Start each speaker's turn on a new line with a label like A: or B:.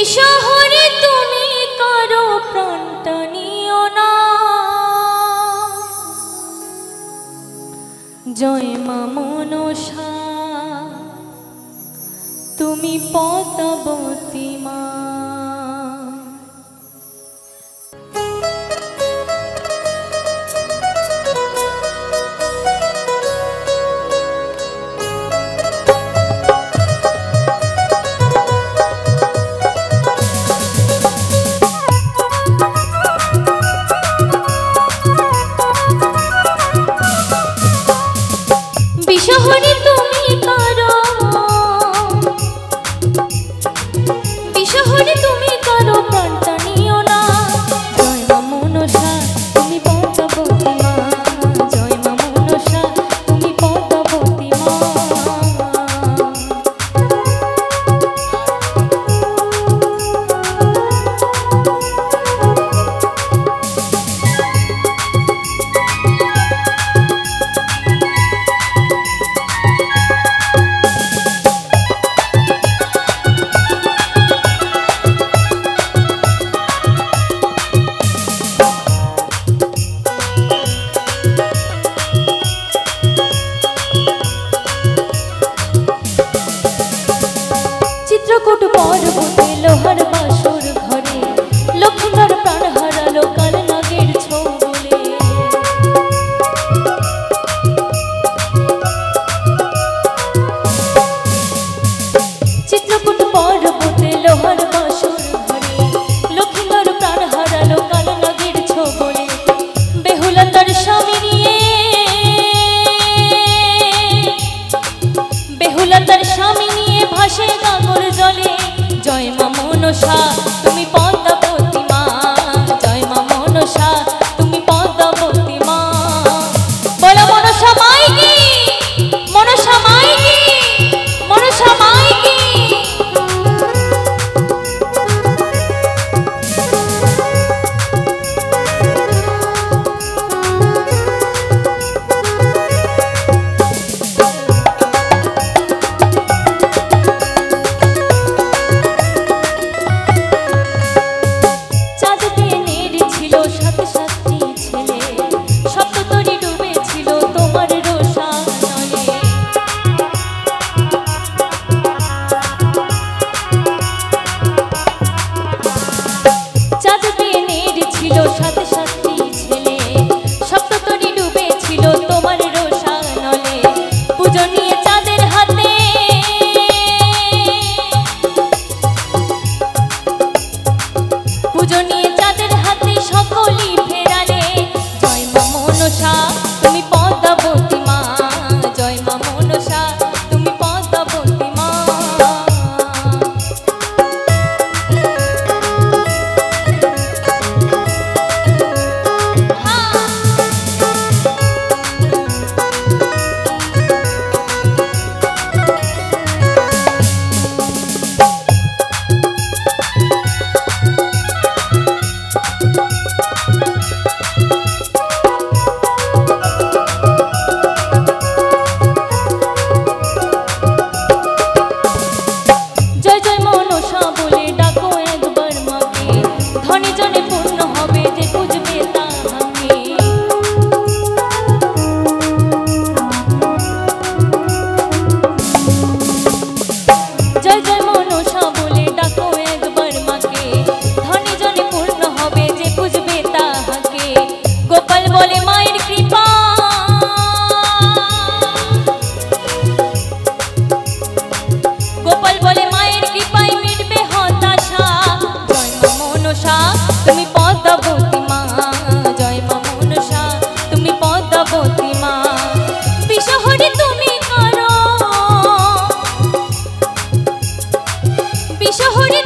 A: বিষহরে তুমি কারো প্রাণটা নিও না। জয় মা মনসা তুমি পদ্মাবতী মা। বিষহরে তুমি কারো, বিষহরে তুমি কারো প্রাণটা নিও না। জয় মা মনসা তুমি পদ্মাবতী মা। জয় মা মনসা তুমি পদ্মাবতী মা। চিত্রকূট পর্বতে লোহার বাসর ঘরে লক্ষ্মীধর প্রাণ হারালো কাল নাগের ছোবলে। চিত্রকূট পর্বতে লোহার বাসর ঘরে লক্ষ্মীধর প্রাণ হারালো কাল নাগের ছোবলে। বেহুলা তার স্বামী নিয়ে, বেহুলা তার স্বামী নিয়ে ভাসে গাগর জলে। জয় মা মনসা তুমি পদ্মাবতী মা। জয় মা মনসা তুমি পদ্মাবতী মা। বলো মনসা মাই কি, মনসা মাই কি, মনসা মাই কি। তুমি পদ্মাবতী মা। জয় মা মনসা তুমি পদ্মাবতী মা। বিষহরে তুমি কারো, বিষহরে